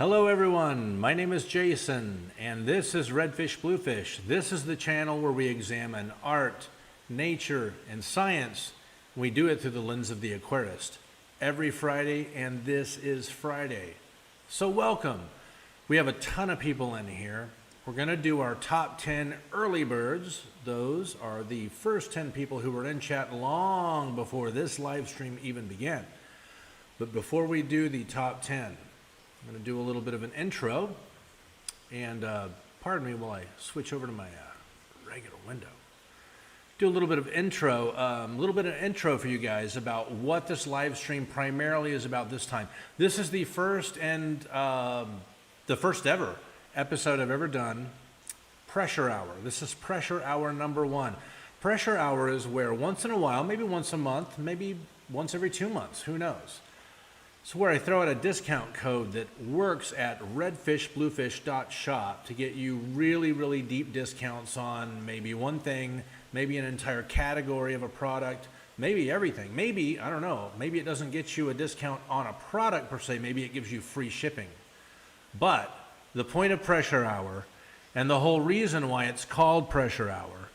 Hello everyone, my name is Jason, and this is Redfish Bluefish. This is the channel where we examine art, nature, and science. We do it through the lens of the aquarist. Every Friday, and this is Friday. So welcome. We have a ton of people in here. We're gonna do our top 10 early birds. Those are the first 10 people who were in chat long before this live stream even began. But before we do the top 10, I'm going to do a little bit of an intro, and pardon me while I switch over to my regular window. Do a little bit of intro, for you guys about what this live stream primarily is about this time. This is the first and the first ever episode I've ever done, Pressure Hour. This is Pressure Hour number 1. Pressure Hour is where once in a while, maybe once a month, maybe once every 2 months, who knows? So where I throw out a discount code that works at redfishbluefish.shop to get you really, really deep discounts on maybe one thing, maybe an entire category of a product, maybe everything. Maybe, I don't know, maybe it doesn't get you a discount on a product per se, maybe it gives you free shipping. But the point of Pressure Hour, and the whole reason why it's called Pressure Hour,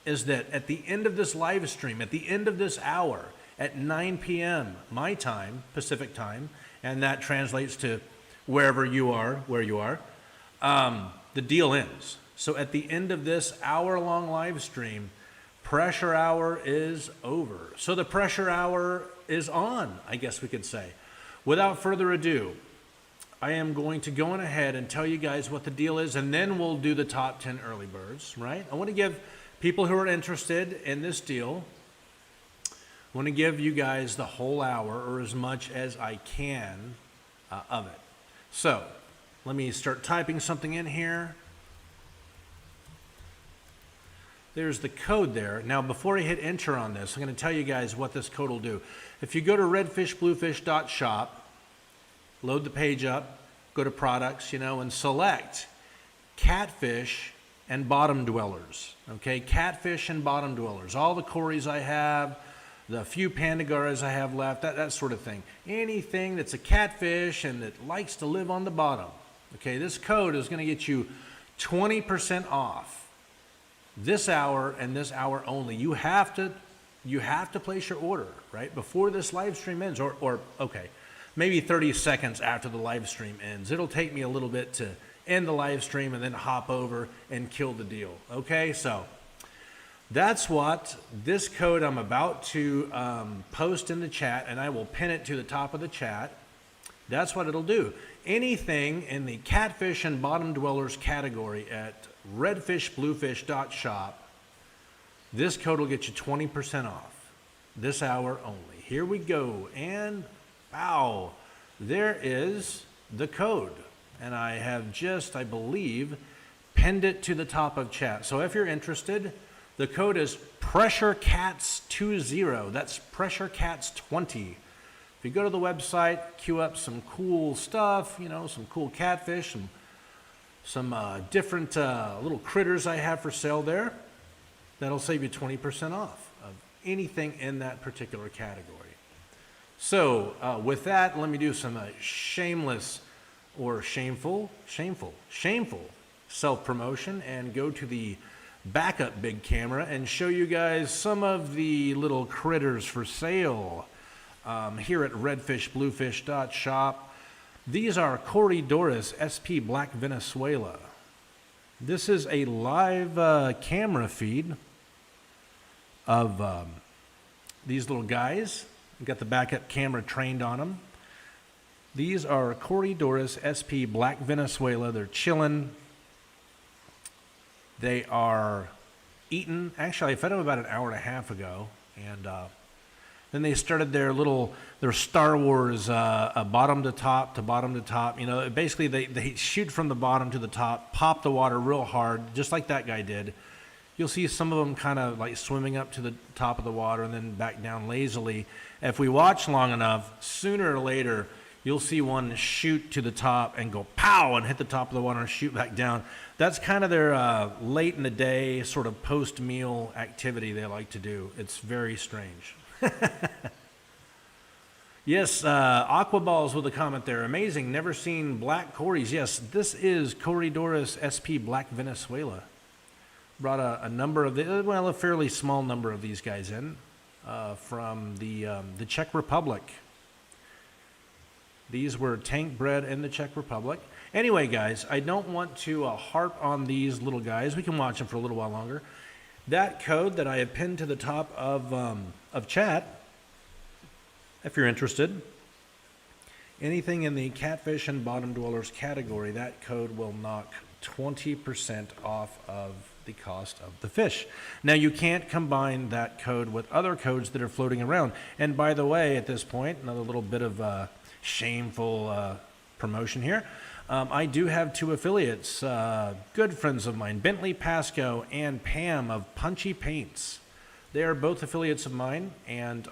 is that at the end of this live stream, at the end of this hour, at 9 p.m. my time, Pacific time, and that translates to wherever you are, where you are, the deal ends. So at the end of this hour-long live stream, Pressure Hour is over. So the Pressure Hour is on, I guess we could say. Without further ado, I am going to go on ahead and tell you guys what the deal is, and then we'll do the top 10 early birds, right? I want to give people who are interested in this deal, I want to give you guys the whole hour, or as much as I can of it. So let me start typing something in here. There's the code there. Now before I hit enter on this, I'm going to tell you guys what this code will do. If you go to redfishbluefish.shop, load the page up, go to products, and select catfish and bottom dwellers. Okay, catfish and bottom dwellers. All the cories I have, the few Pandagaras I have left, that sort of thing. Anything that's a catfish and that likes to live on the bottom. Okay, this code is going to get you 20% off this hour and this hour only. You have to place your order, right, before this live stream ends, or okay, maybe 30 seconds after the live stream ends. It'll take me a little bit to end the live stream and then hop over and kill the deal. Okay, so that's what this code I'm about to post in the chat, and I will pin it to the top of the chat. That's what it'll do. Anything in the catfish and bottom dwellers category at redfishbluefish.shop, this code will get you 20% off this hour only. Here we go, and wow, there is the code. And I have just, I believe, pinned it to the top of chat. So if you're interested, the code is PressureCats20. That's PressureCats20. If you go to the website, queue up some cool stuff, some cool catfish, some different little critters I have for sale there. That'll save you 20% off of anything in that particular category. So with that, let me do some shameless or shameful self-promotion and go to the backup big camera and show you guys some of the little critters for sale here at redfishbluefish.shop. These are Corydoras SP Black Venezuela. This is a live camera feed of these little guys. We've got the backup camera trained on them. These are Corydoras SP Black Venezuela. They're chilling. They are eaten. Actually, I fed them about an hour and a half ago, and then they started their Star Wars bottom to top to bottom to top. Basically they shoot from the bottom to the top, pop the water real hard, just like that guy did. You'll see some of them kind of like swimming up to the top of the water and then back down lazily. If we watch long enough, sooner or later, you'll see one shoot to the top and go pow and hit the top of the water and shoot back down. That's kind of their late in the day sort of post-meal activity they like to do. It's very strange. Yes, Aquaballs with a comment there. Amazing. Never seen black Cories. Yes, this is Corydoras sp Black Venezuela. Brought a number of a fairly small number of these guys in from the Czech Republic. These were tank bred in the Czech Republic. Anyway, guys, I don't want to harp on these little guys. We can watch them for a little while longer. That code that I have pinned to the top of chat, if you're interested, anything in the catfish and bottom dwellers category, that code will knock 20% off of the cost of the fish. Now, you can't combine that code with other codes that are floating around. And by the way, at this point, another little bit of shameful promotion here. I do have two affiliates, good friends of mine, Bentley Pasco and Pam of Punchy Paints. They are both affiliates of mine, and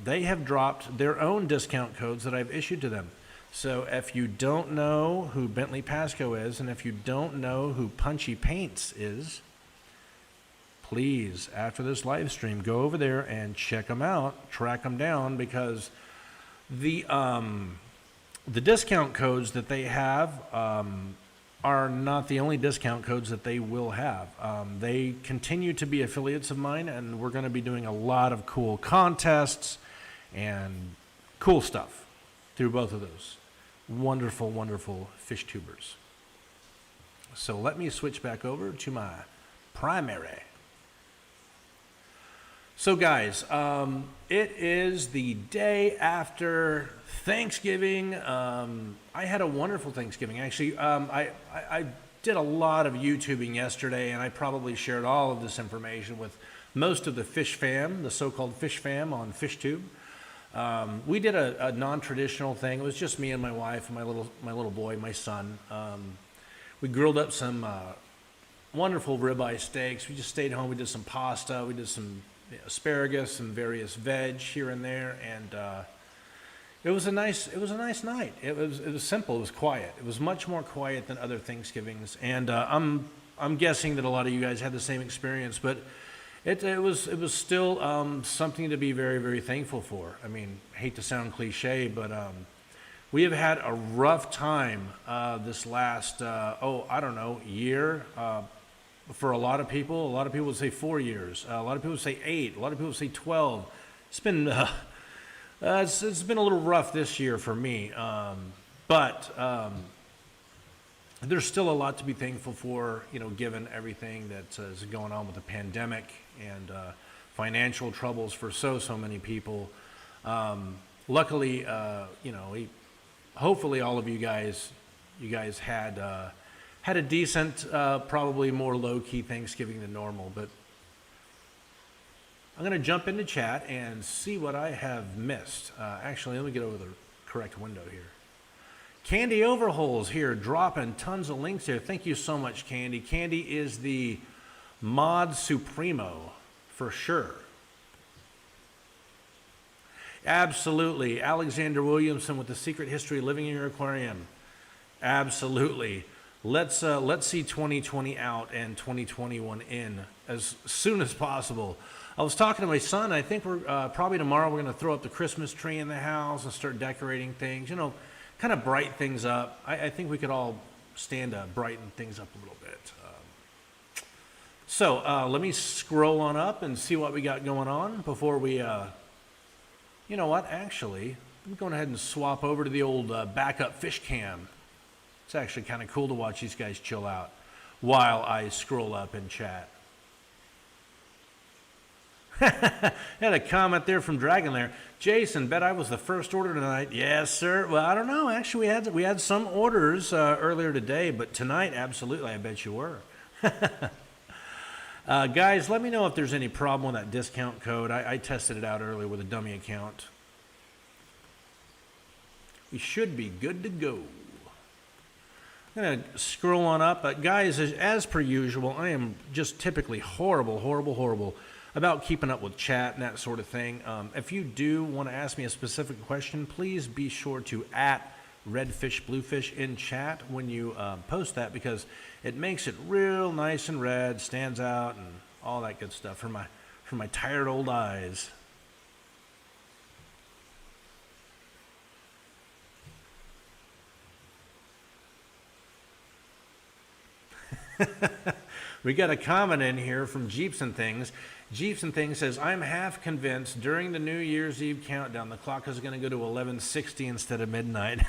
they have dropped their own discount codes that I've issued to them. So if you don't know who Bentley Pasco is, and if you don't know who Punchy Paints is, please, after this live stream, go over there and check them out, track them down, because the discount codes that they have are not the only discount codes that they will have. They continue to be affiliates of mine, and we're going to be doing a lot of cool contests and cool stuff through both of those wonderful, wonderful fish tubers. So let me switch back over to my primary. So guys, it is the day after Thanksgiving. I had a wonderful Thanksgiving. Actually, I did a lot of YouTubing yesterday, and I probably shared all of this information with most of the fish fam, the so-called fish fam on FishTube. We did a non-traditional thing. It was just me and my wife and my little boy, my son. We grilled up some wonderful ribeye steaks. We just stayed home. We did some pasta. We did some asparagus and various veg here and there, and it was a nice night. It was simple. It was quiet. It was much more quiet than other Thanksgivings, and I'm guessing that a lot of you guys had the same experience. But it was still something to be very, very thankful for. I mean, hate to sound cliche, but we have had a rough time this last year. For a lot of people would say 4 years. A lot of people would say 8. A lot of people would say 12. It's been it's been a little rough this year for me, but there's still a lot to be thankful for. Given everything that is going on with the pandemic and financial troubles for so many people. Luckily, hopefully all of you guys had a decent, probably more low-key Thanksgiving than normal, but I'm going to jump into chat and see what I have missed. Actually, let me get over the correct window here. Candy Overholes here, dropping tons of links here. Thank you so much, Candy. Candy is the mod supremo, for sure. Absolutely. Alexander Williamson with The Secret History of Living in Your Aquarium. Absolutely. Let's see 2020 out and 2021 in as soon as possible. I was talking to my son. I think we're probably tomorrow we're going to throw up the Christmas tree in the house and start decorating things. Kind of brighten things up. I think we could all stand to brighten things up a little bit. So let me scroll on up and see what we got going on before we. You know what? Actually, I'm going ahead and swap over to the old backup fish cam. It's actually kind of cool to watch these guys chill out while I scroll up and chat. Had a comment there from Dragon Lair. Jason, bet I was the first order tonight. Yes, sir. Well, I don't know. Actually, we had some orders earlier today, but tonight, absolutely, I bet you were. Guys, let me know if there's any problem with that discount code. I tested it out earlier with a dummy account. We should be good to go. I'm going to scroll on up. Guys, as per usual, I am just typically horrible about keeping up with chat and that sort of thing. If you do want to ask me a specific question, please be sure to @redfishbluefish in chat when you post that, because it makes it real nice and red, stands out, and all that good stuff for my tired old eyes. We got a comment in here from Jeeps and Things. Jeeps and Things says, I'm half convinced during the New Year's Eve countdown, the clock is going to go to 11:60 instead of midnight.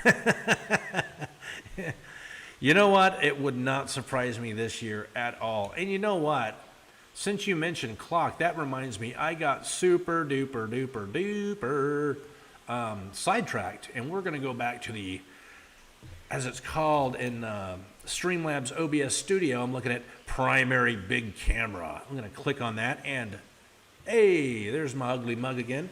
You know what? It would not surprise me this year at all. And you know what? Since you mentioned clock, that reminds me, I got super duper duper duper sidetracked. And we're going to go back to the, as it's called in Streamlabs OBS Studio, I'm looking at primary big camera. I'm going to click on that and, hey, there's my ugly mug again.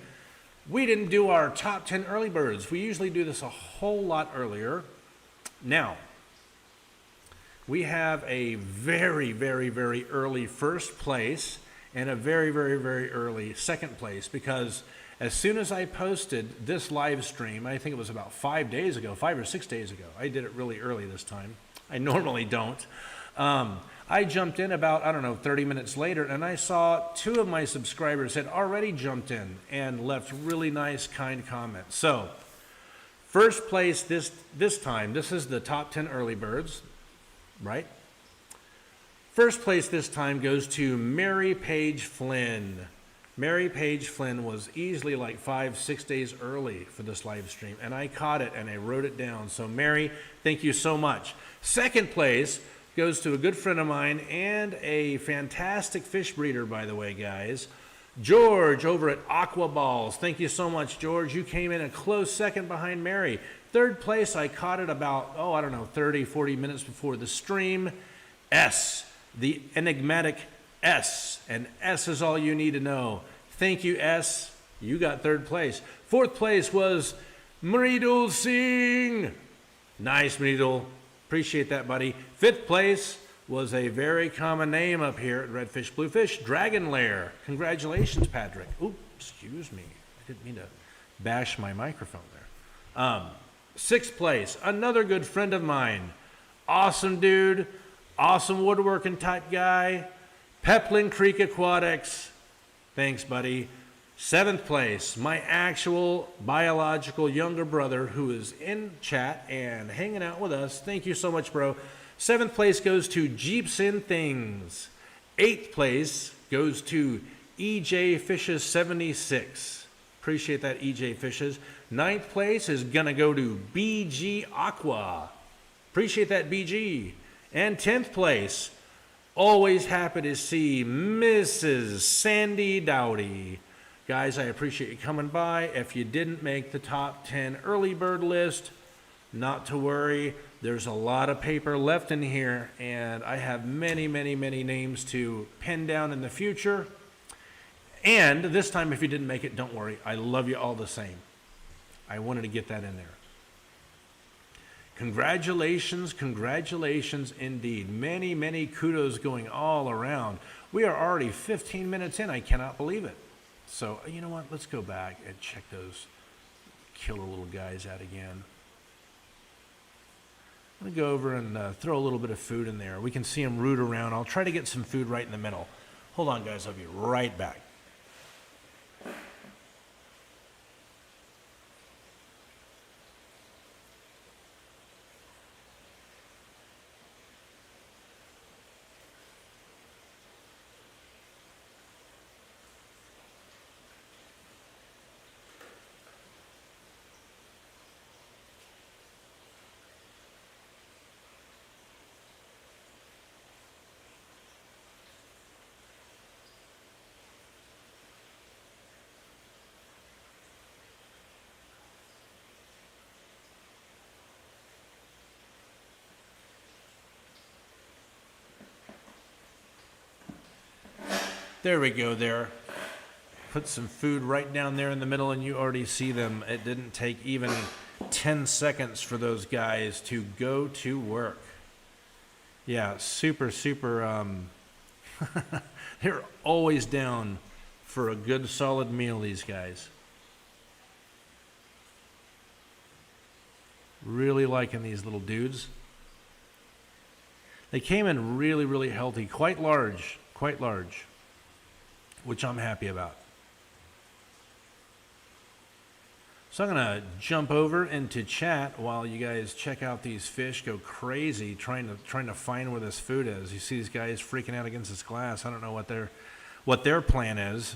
We didn't do our top 10 early birds. We usually do this a whole lot earlier. Now, we have a very, very, very early first place and a very, very, very early second place, because as soon as I posted this live stream, I think it was about 5 days ago, 5 or 6 days ago. I did it really early this time. I normally don't. I jumped in about, 30 minutes later, and I saw 2 of my subscribers had already jumped in and left really nice, kind comments. So, first place this time, this is the top 10 early birds, right? First place this time goes to Mary Page Flynn. Mary Page Flynn was easily like 5-6 days early for this live stream, and I caught it and I wrote it down. So Mary, thank you so much. Second place goes to a good friend of mine and a fantastic fish breeder, by the way, guys. George over at Aqua Balls. Thank you so much, George. You came in a close second behind Mary. Third place, I caught it about, 30, 40 minutes before the stream. S, the enigmatic S. And S is all you need to know. Thank you, S. You got third place. Fourth place was Mridul Singh. Nice, Mridul. Appreciate that, buddy. Fifth place was a very common name up here at Redfish Bluefish, Dragon Lair. Congratulations, Patrick. Ooh, excuse me. I didn't mean to bash my microphone there. Sixth place, another good friend of mine. Awesome dude, awesome woodworking type guy, Peplin Creek Aquatics. Thanks, buddy. Seventh place, my actual biological younger brother who is in chat and hanging out with us. Thank you so much, bro. Seventh place goes to Jeeps and Things. Eighth place goes to EJ Fishes 76. Appreciate that, EJ Fishes. Ninth place is gonna go to BG Aqua. Appreciate that, BG. And 10th place, always happy to see Mrs. Sandy Dowdy. Guys, I appreciate you coming by. If you didn't make the top 10 early bird list, not to worry. There's a lot of paper left in here, and I have many, many, many names to pin down in the future. And this time, if you didn't make it, don't worry. I love you all the same. I wanted to get that in there. Congratulations, congratulations indeed. Many, many kudos going all around. We are already 15 minutes in. I cannot believe it. So, you know what? Let's go back and check those killer little guys out again. I'm going to go over and throw a little bit of food in there. We can see them root around. I'll try to get some food right in the middle. Hold on, guys. I'll be right back. There we go there. Put some food right down there in the middle and you already see them. It didn't take even 10 seconds for those guys to go to work. Yeah, super, super, they're always down for a good solid meal, these guys. Really liking these little dudes. They came in really, really healthy, quite large, which I'm happy about. So I'm gonna jump over into chat while you guys check out these fish go crazy trying to find where this food is. You see these guys freaking out against this glass. I don't know what their plan is.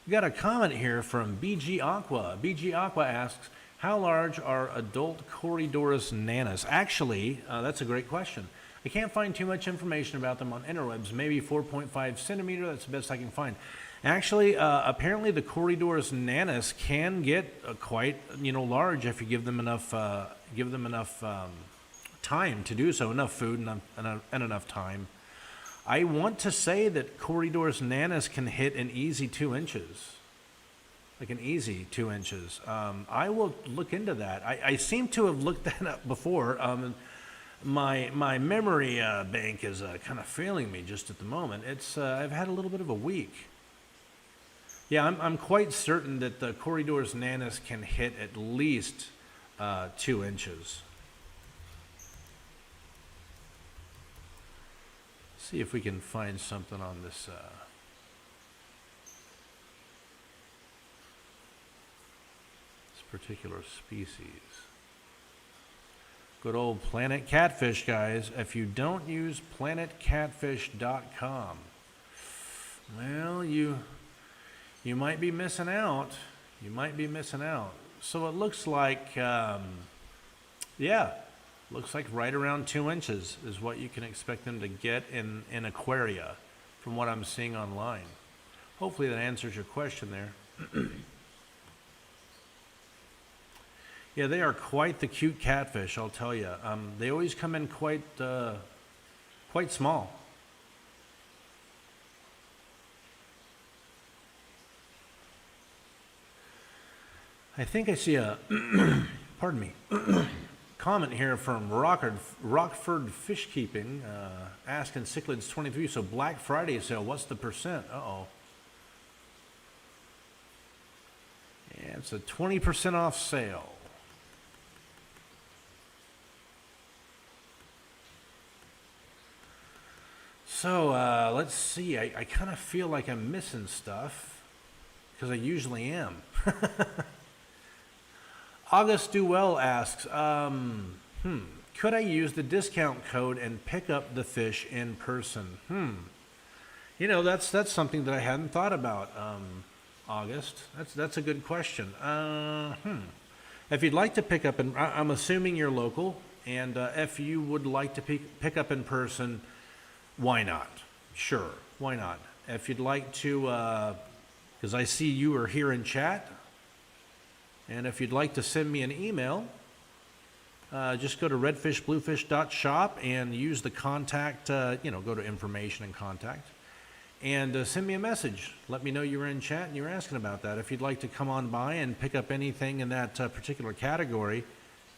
We got a comment here from BG Aqua. BG Aqua asks, how large are adult Corydoras nanus? Actually, that's a great question. I can't find too much information about them on interwebs. Maybe 4.5 centimeter, that's the best I can find. Actually, apparently the Corydoras nanus can get quite, large if you give them enough time to do so, enough food and enough time. I want to say that Corydoras nanus can hit an easy 2 inches. Like an easy 2 inches. I will look into that. I seem to have looked that up before. My memory bank is kind of failing me just at the moment. I've had a little bit of a week. Yeah, I'm quite certain that the Corydoras nanus can hit at least 2 inches. See if we can find something on this. Particular species. Good old Planet Catfish, guys. If you don't use planetcatfish.com, well, you might be missing out. You might be missing out. So it looks like, looks like right around 2 inches is what you can expect them to get in aquaria from what I'm seeing online. Hopefully that answers your question there. Yeah, they are quite the cute catfish, I'll tell you. They always come in quite small. I think I see a, pardon me, comment here from Rockford Fish Keeping, asking Cichlids 23, so Black Friday sale, what's the percent? Uh-oh. Yeah, it's a 20% off sale. So let's see, I kind of feel like I'm missing stuff, because I usually am. August Duell asks, could I use the discount code and pick up the fish in person? That's something that I hadn't thought about, August. That's a good question. If you'd like to pick up, I'm assuming you're local, and if you would like to pick up in person, why not? Sure, why not? If you'd like to, because I see you are here in chat, and if you'd like to send me an email, just go to redfishbluefish.shop and use the contact, go to information and contact, and send me a message. Let me know you were in chat and you were asking about that. If you'd like to come on by and pick up anything in that particular category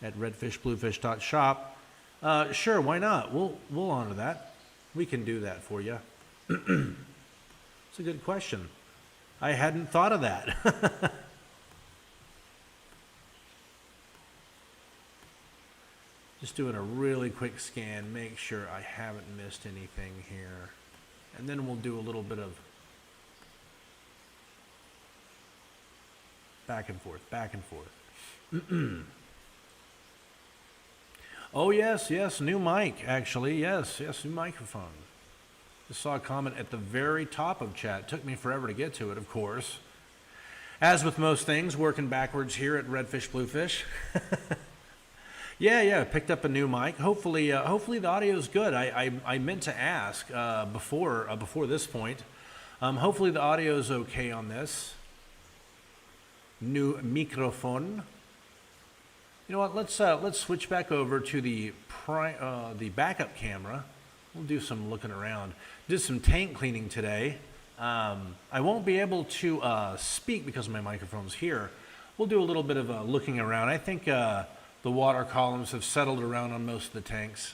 at redfishbluefish.shop, sure, why not? We'll honor that. We can do that for you. It's a good question. I hadn't thought of that. Just doing a really quick scan, make sure I haven't missed anything here. And then we'll do a little bit of back and forth, back and forth. Oh, yes, new mic, actually. Yes, new microphone. Just saw a comment at the very top of chat. It took me forever to get to it, of course. As with most things, working backwards here at Redfish Bluefish. Yeah, picked up a new mic. Hopefully the audio is good. I meant to ask before this point. Hopefully the audio is okay on this. New microphone. You know what? Let's switch back over to the backup camera. We'll do some looking around. Did some tank cleaning today. I won't be able to speak because my microphone's here. We'll do a little bit of looking around. I think the water columns have settled around on most of the tanks.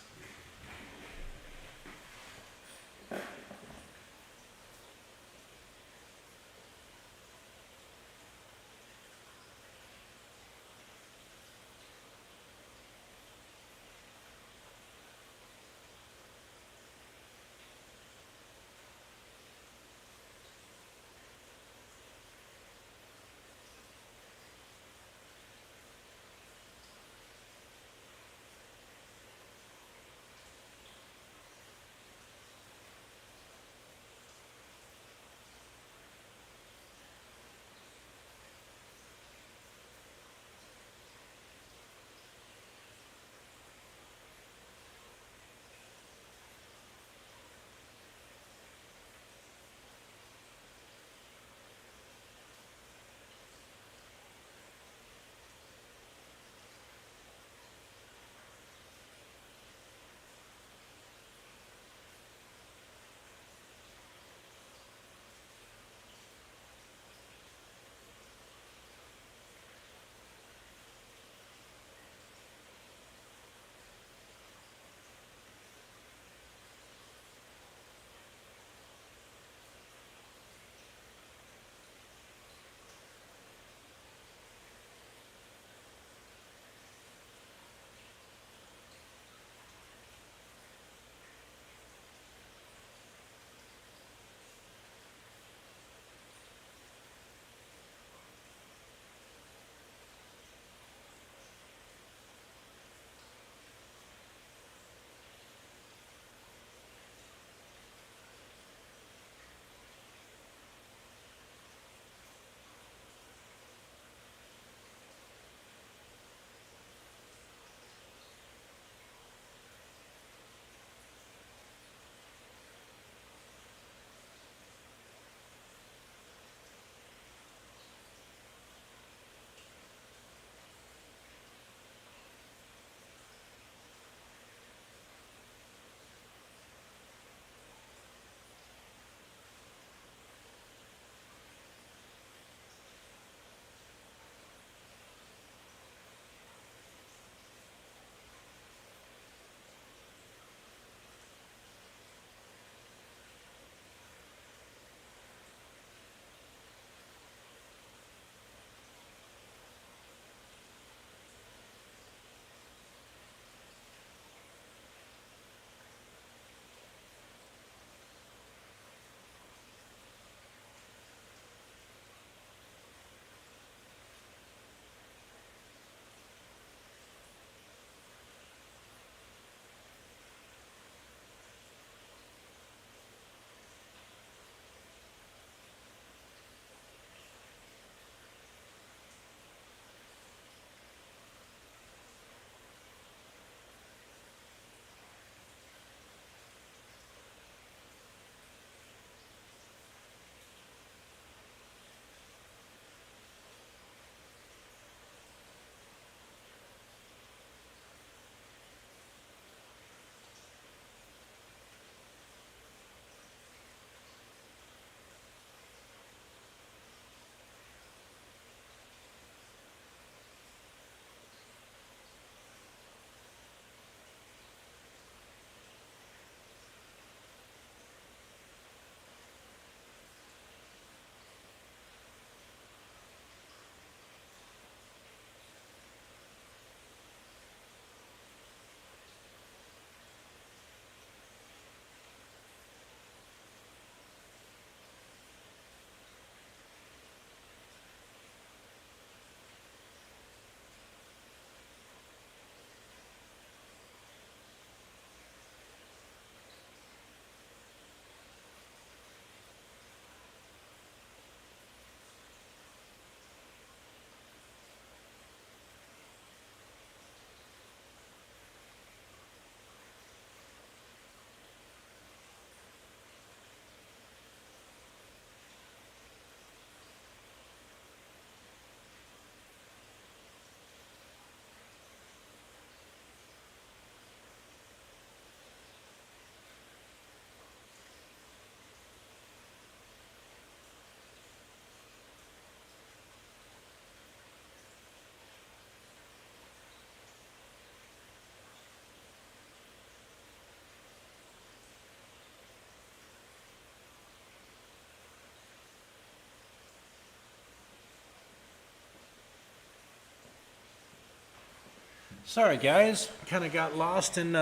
Sorry guys, kind of got lost in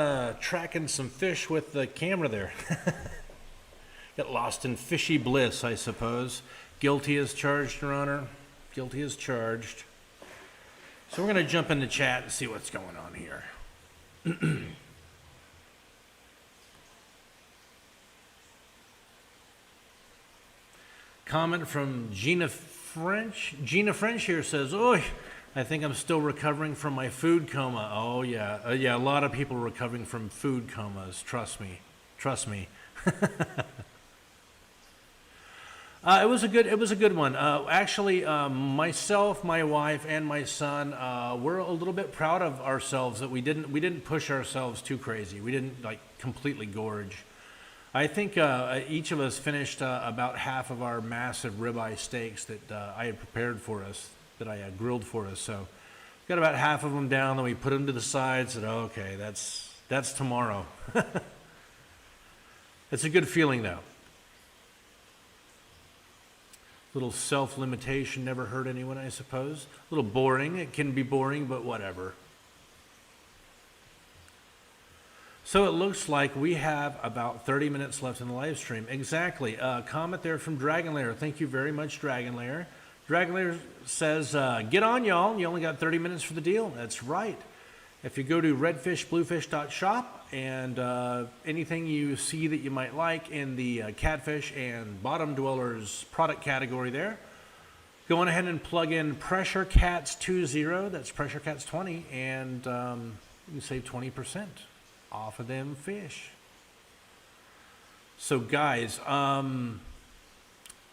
tracking some fish with the camera there. Got lost in fishy bliss, I suppose. Guilty as charged, Your Honor. Guilty as charged. So we're going to jump into chat and see what's going on here. Comment from Gina French. Gina French here says, "Oi, I think I'm still recovering from my food coma." Oh yeah, yeah. A lot of people recovering from food comas. Trust me, trust me. It was a good one. Actually, myself, my wife, and my son, we're a little bit proud of ourselves that we didn't push ourselves too crazy. We didn't like completely gorge. I think each of us finished about half of our massive ribeye steaks that I had prepared for us, that I had grilled for us. So got about half of them down, then we put them to the side, said, oh, okay, that's tomorrow. It's a good feeling though. Little self-limitation never hurt anyone, I suppose. A little boring, it can be boring, but whatever. So it looks like we have about 30 minutes left in the live stream. Exactly. Comment there from Dragonlair. Thank you very much, Dragonlair. Dragonlair says, get on, y'all. You only got 30 minutes for the deal. That's right. If you go to redfishbluefish.shop and anything you see that you might like in the catfish and bottom dwellers product category there, go on ahead and plug in PressureCats20, that's PressureCats20, and you can save 20% off of them fish. So guys, I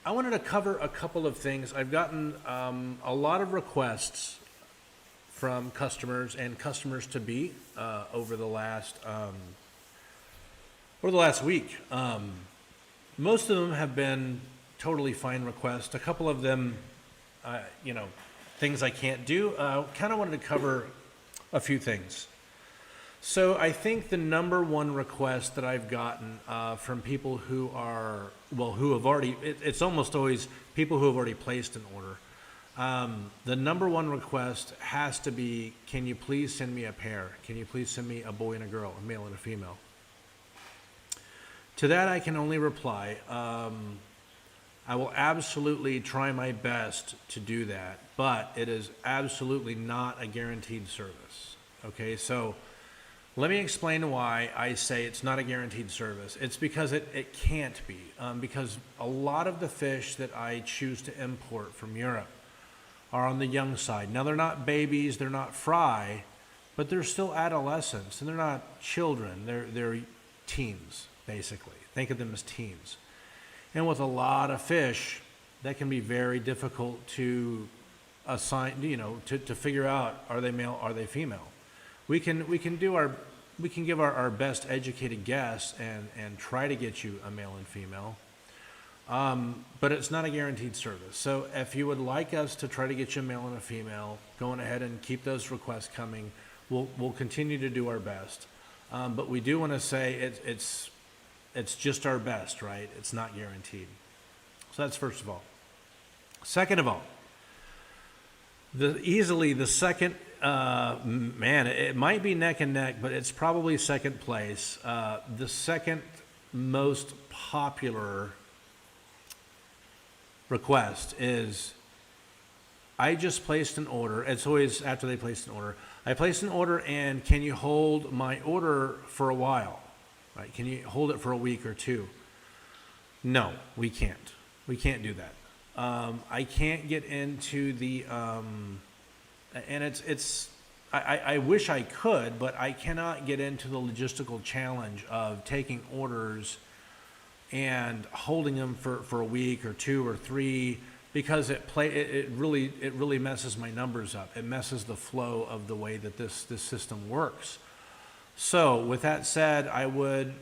wanted to cover a couple of things. I've gotten a lot of requests from customers and customers to be over the last week. Most of them have been totally fine requests. A couple of them, things I can't do. Kind of wanted to cover a few things. So I think the number one request that I've gotten from people who have already, it's almost always people who have already placed an order. The number one request has to be, can you please send me a pair? Can you please send me a boy and a girl, a male and a female? To that I can only reply, I will absolutely try my best to do that, but it is absolutely not a guaranteed service. Okay, so let me explain why I say it's not a guaranteed service. It's because it can't be, because a lot of the fish that I choose to import from Europe are on the young side. Now they're not babies, they're not fry, but they're still adolescents, and they're not children, they're teens, basically. Think of them as teens. And with a lot of fish, that can be very difficult to assign, to figure out, are they male, are they female? We can give our best educated guess and try to get you a male and female, but it's not a guaranteed service. So if you would like us to try to get you a male and a female, go on ahead and keep those requests coming. We'll continue to do our best, but we do want to say it's just our best, right? It's not guaranteed. So that's first of all. Second of all, easily the second. It might be neck and neck, but it's probably second place. The second most popular request is, I just placed an order. It's always after they placed an order. I placed an order, and can you hold my order for a while? Right? Can you hold it for a week or two? No, we can't. We can't do that. I can't get into the... and I wish I could, but I cannot get into the logistical challenge of taking orders and holding them for a week or two or three, because it really messes my numbers up. It messes the flow of the way that this system works. So with that said, I would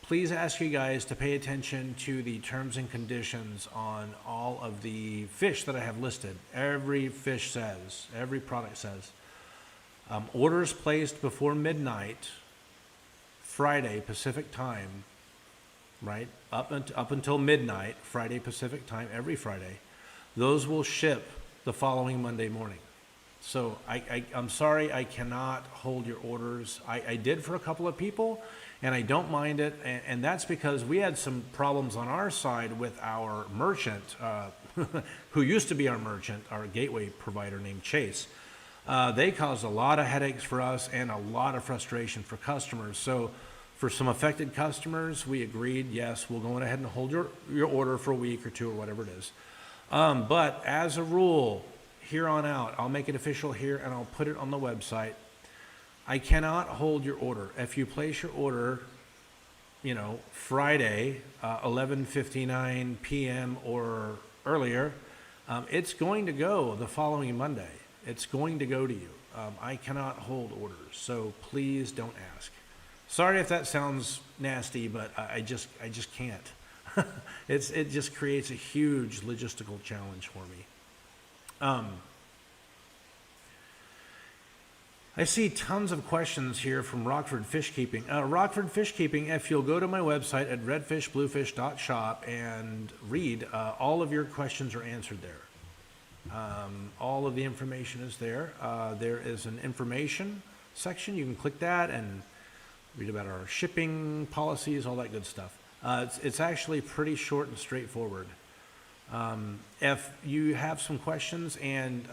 please ask you guys to pay attention to the terms and conditions on all of the fish that I have listed. Every fish says, every product says, orders placed before midnight, Friday Pacific time, right? Up until midnight, Friday Pacific time, every Friday, those will ship the following Monday morning. So I'm sorry, I cannot hold your orders. I did for a couple of people, and I don't mind it. And that's because we had some problems on our side with our merchant, who used to be our merchant, our gateway provider named Chase. They caused a lot of headaches for us and a lot of frustration for customers. So for some affected customers, we agreed, yes, we'll go ahead and hold your order for a week or two or whatever it is. But as a rule, here on out, I'll make it official here and I'll put it on the website. I cannot hold your order. If you place your order, Friday, 11:59 p.m. or earlier, it's going to go the following Monday. It's going to go to you. I cannot hold orders, so please don't ask. Sorry if that sounds nasty, but I just can't. It just creates a huge logistical challenge for me. I see tons of questions here from Rockford Fish Keeping. Rockford Fish Keeping, if you'll go to my website at redfishbluefish.shop and read, all of your questions are answered there. All of the information is there. There is an information section. You can click that and read about our shipping policies, all that good stuff. It's actually pretty short and straightforward. If you have some questions and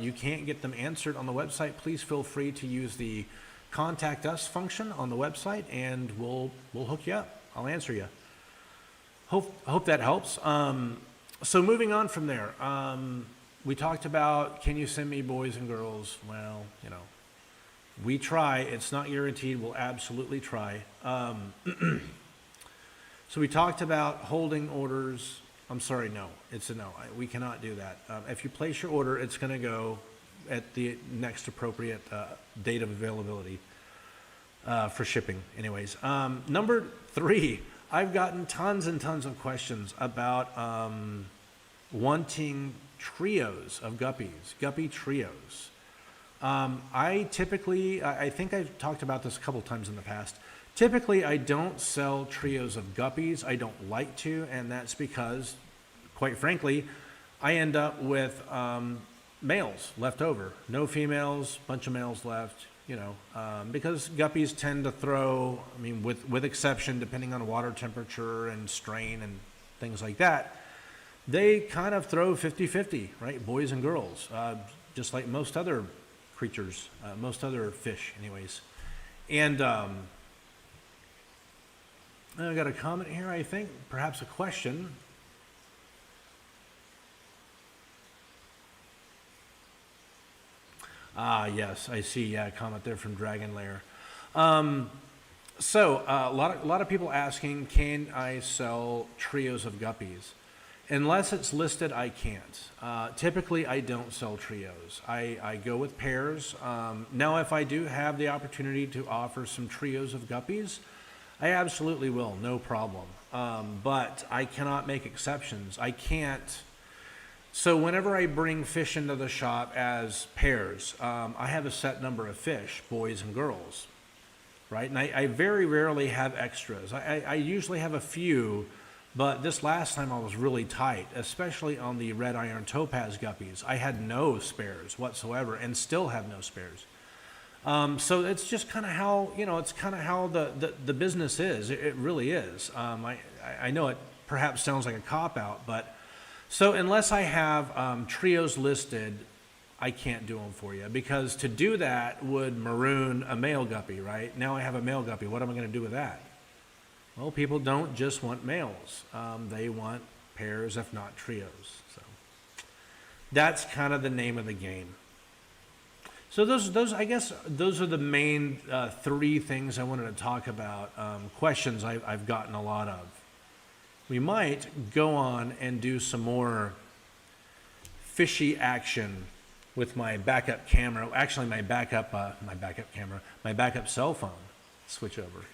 you can't get them answered on the website, please feel free to use the contact us function on the website and we'll hook you up. I'll answer you. Hope that helps. So moving on from there, we talked about, can you send me boys and girls? Well, we try. It's not guaranteed. We'll absolutely try. So we talked about holding orders. I'm sorry, no. It's a no. We cannot do that. If you place your order, it's going to go at the next appropriate date of availability for shipping. Anyways, number 3, I've gotten tons and tons of questions about wanting trios of guppies, guppy trios. I think I've talked about this a couple times in the past. Typically, I don't sell trios of guppies. I don't like to, and that's because, quite frankly, I end up with males left over. No females, bunch of males left, because guppies tend to throw, with exception, depending on water temperature and strain and things like that, they kind of throw 50-50, right? Boys and girls, just like most other creatures, most other fish anyways. And I got a comment here, I think, perhaps a question. Yes, I see. Yeah, a comment there from Dragon Lair. So a lot of people asking, can I sell trios of guppies? Unless it's listed, I can't. Typically, I don't sell trios. I go with pairs. Now, if I do have the opportunity to offer some trios of guppies, I absolutely will, no problem. But I cannot make exceptions. I can't. So whenever I bring fish into the shop as pairs, I have a set number of fish, boys and girls, right? And I very rarely have extras. I usually have a few, but this last time I was really tight, especially on the red iron topaz guppies. I had no spares whatsoever and still have no spares. So it's just kind of how, it's kind of how the business is. It really is. I know it perhaps sounds like a cop-out, but so unless I have trios listed, I can't do them for you, because to do that would maroon a male guppy, right? Now I have a male guppy. What am I going to do with that? Well, people don't just want males. They want pairs, if not trios. So that's kind of the name of the game. So those I guess those are the main 3 things I wanted to talk about. Questions I've gotten a lot of. We might go on and do some more fishy action with my backup camera. Actually, my backup cell phone. Switch over.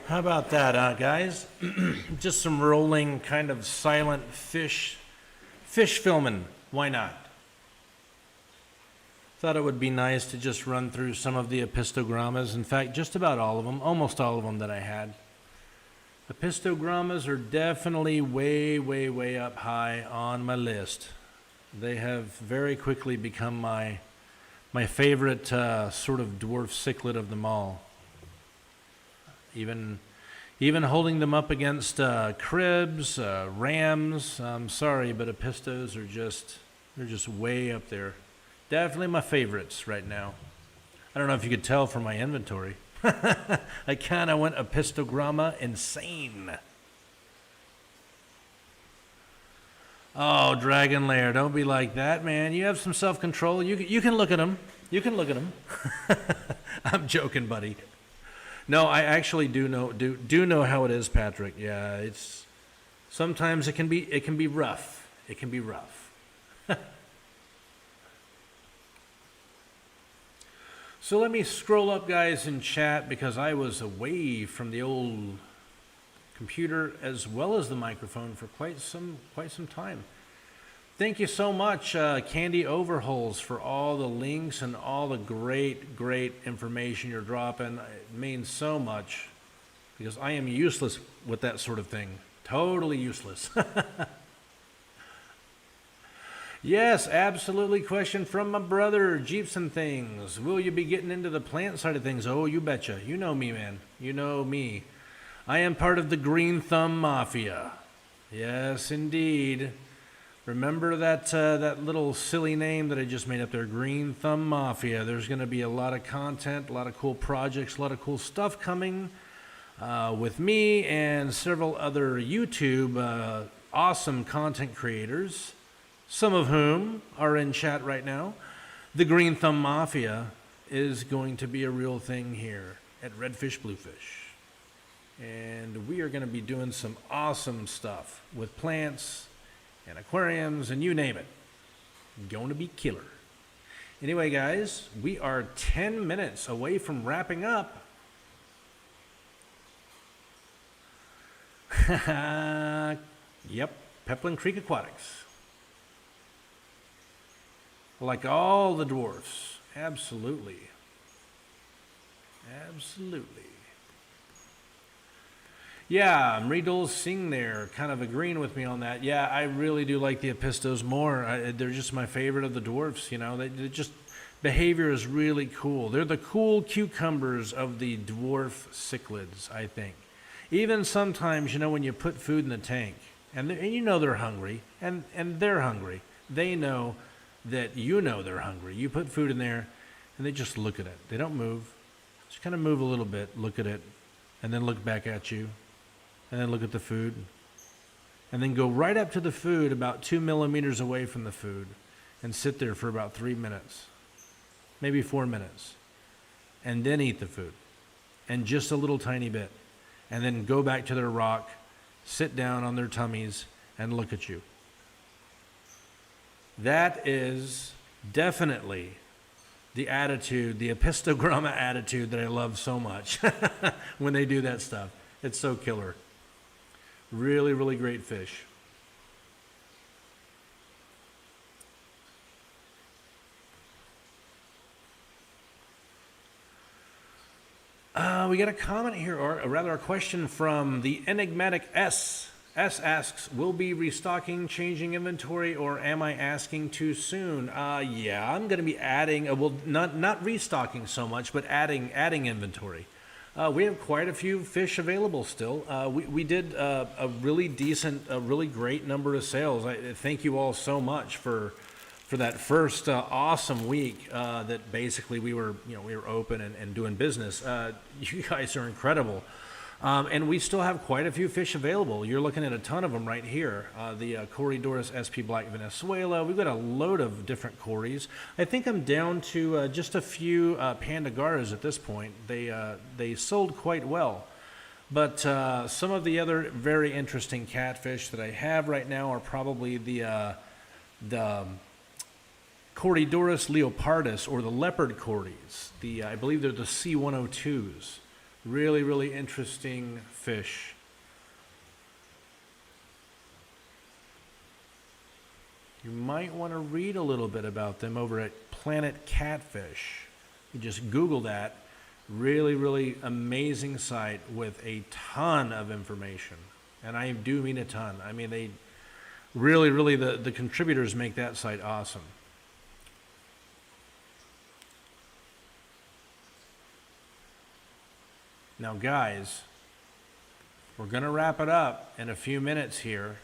How about that, guys? Just some rolling, kind of silent fish filming. Why not? Thought it would be nice to just run through some of the apistogrammas. In fact, just about all of them, almost all of them that I had. Apistogrammas are definitely way, way, way up high on my list. They have very quickly become my favorite sort of dwarf cichlid of them all. Even holding them up against cribs, rams. I'm sorry, but apistos they're just way up there. Definitely my favorites right now. I don't know if you could tell from my inventory. I kind of went apistogramma insane. Oh, Dragon Lair, don't be like that, man. You have some self-control. You can look at them. You can look at them. I'm joking, buddy. No, I actually do know how it is, Patrick. Yeah, it's sometimes it can be rough. It can be rough. So let me scroll up, guys, in chat because I was away from the old computer as well as the microphone for quite some time. Thank you so much, Candy Overholes, for all the links and all the great information you're dropping. It means so much because I am useless with that sort of thing. Totally useless. Yes, absolutely. Question from my brother, Jeeps and Things. Will you be getting into the plant side of things? Oh, you betcha. You know me, man. You know me. I am part of the Green Thumb Mafia. Yes, indeed. Remember that little silly name that I just made up there, Green Thumb Mafia. There's going to be a lot of content, a lot of cool projects, a lot of cool stuff coming with me and several other YouTube awesome content creators, some of whom are in chat right now. The Green Thumb Mafia is going to be a real thing here at Redfish Bluefish. And we are going to be doing some awesome stuff with plants and aquariums and you name it. Going to be killer. Anyway, guys, we are 10 minutes away from wrapping up. Yep, Peplin Creek Aquatics. Like all the dwarfs. Absolutely. Absolutely. Yeah, Mridul Singh there, kind of agreeing with me on that. Yeah, I really do like the apistos more. They're just my favorite of the dwarfs, you know. They just, behavior is really cool. They're the cool cucumbers of the dwarf cichlids, I think. Even sometimes, you know, when you put food in the tank, and you know they're hungry, and they're hungry. They know that you know they're hungry. You put food in there, and they just look at it. They don't move. Just kind of move a little bit, look at it, and then look back at you, and then look at the food, and then go right up to the food about 2 millimeters away from the food, and sit there for about 3 minutes, maybe 4 minutes, and then eat the food, and just a little tiny bit, and then go back to their rock, sit down on their tummies, and look at you. That is definitely the attitude, the apistogramma attitude that I love so much when they do that stuff. It's so killer. Really, really great fish. We got a comment here, or rather a question from the enigmatic S. S asks, will be restocking, changing inventory, or am I asking too soon? Yeah, I'm going to be adding, well, not restocking so much, but adding inventory. We have quite a few fish available still. We did a really decent, a really great number of sales. I thank you all so much for that first awesome week that basically we were open and doing business. You guys are incredible. And we still have quite a few fish available. You're looking at a ton of them right here. The Corydoras SP Black Venezuela. We've got a load of different Corys. I think I'm down to just a few Pandagaras at this point. They sold quite well. But some of the other very interesting catfish that I have right now are probably the Corydoras leopardus, or the leopard Corys. I believe they're the C102s. Really, really interesting fish. You might want to read a little bit about them over at Planet Catfish. You just Google that. Really, really amazing site with a ton of information. And I do mean a ton. I mean, they really, really, the contributors make that site awesome. Now, guys, we're going to wrap it up in a few minutes here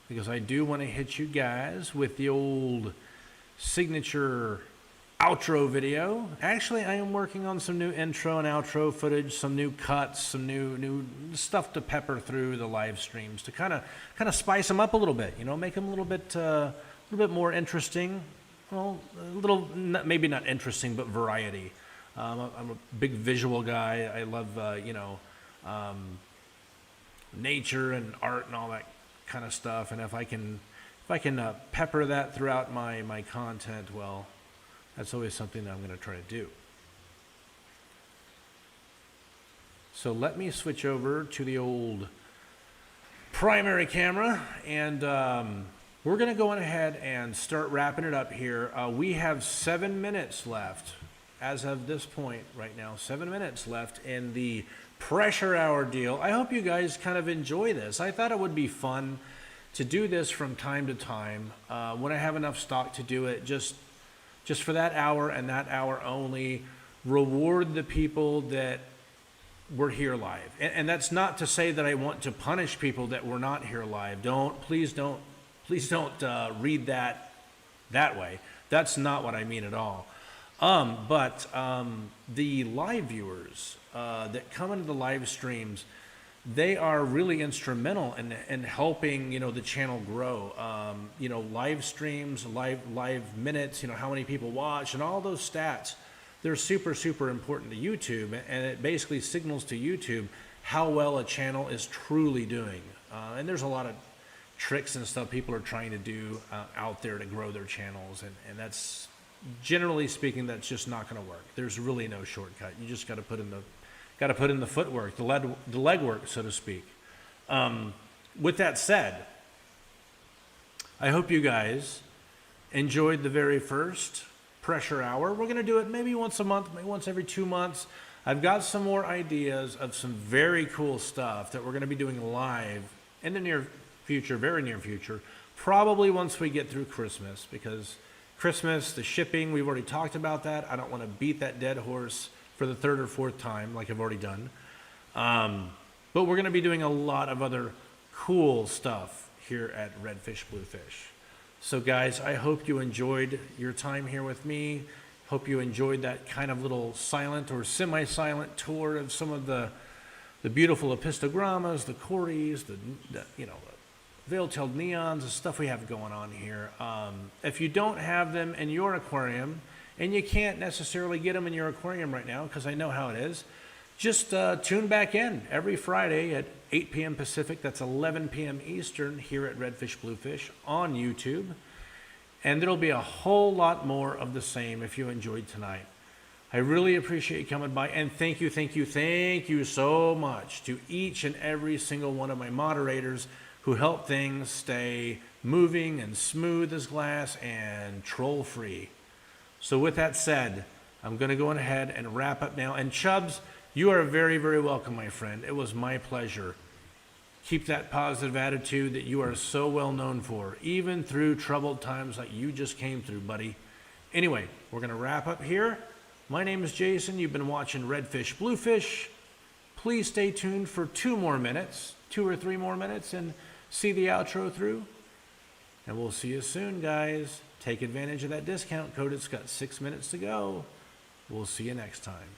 because I do want to hit you guys with the old signature outro video. Actually, I am working on some new intro and outro footage, some new cuts, some new stuff to pepper through the live streams to kind of spice them up a little bit, you know, make them a little bit more interesting. Well, a little, maybe not interesting, but variety. I'm a big visual guy. I love, nature and art and all that kind of stuff. And if I can pepper that throughout my content, well, that's always something that I'm going to try to do. So let me switch over to the old primary camera, and we're going to go on ahead and start wrapping it up here. We have 7 minutes left. As of this point right now, 7 minutes left in the pressure hour deal. I hope you guys kind of enjoy this. I thought it would be fun to do this from time to time when I have enough stock to do it, just for that hour and that hour only. Reward the people that were here live. And that's not to say that I want to punish people that were not here live. Please don't read that way. That's not what I mean at all. But the live viewers that come into the live streams, they are really instrumental in helping, the channel grow. Live streams, live minutes, how many people watch, and all those stats, they're super, super important to YouTube, and it basically signals to YouTube how well a channel is truly doing. And there's a lot of tricks and stuff people are trying to do out there to grow their channels, and that's, generally speaking, that's just not going to work. There's really no shortcut. You just got to put in the footwork, the legwork, so to speak. With that said, I hope you guys enjoyed the very first pressure hour. We're going to do it maybe once a month, maybe once every 2 months. I've got some more ideas of some very cool stuff that we're going to be doing live in the near future, very near future, probably once we get through Christmas, because Christmas, the shipping, we've already talked about that. I don't want to beat that dead horse for the third or fourth time like I've already done. But we're going to be doing a lot of other cool stuff here at Redfish Bluefish. So guys, I hope you enjoyed your time here with me. Hope you enjoyed that kind of little silent or semi-silent tour of some of the beautiful apistogrammas, the cories, the veil-tailed neons, the stuff we have going on here. If you don't have them in your aquarium, and you can't necessarily get them in your aquarium right now, because I know how it is, just tune back in every Friday at 8 p.m. Pacific, that's 11 p.m. Eastern, here at Redfish Bluefish on YouTube. And there'll be a whole lot more of the same if you enjoyed tonight. I really appreciate you coming by, and thank you so much to each and every single one of my moderators who help things stay moving and smooth as glass and troll free. So with that said, I'm going to go ahead and wrap up now. And Chubbs, you are very, very welcome, my friend. It was my pleasure. Keep that positive attitude that you are so well known for, even through troubled times like you just came through, buddy. Anyway, we're going to wrap up here. My name is Jason. You've been watching Redfish Bluefish. Please stay tuned for 2 or 3 more minutes, and see the outro through. And we'll see you soon, guys. Take advantage of that discount code. It's got 6 minutes to go. We'll see you next time.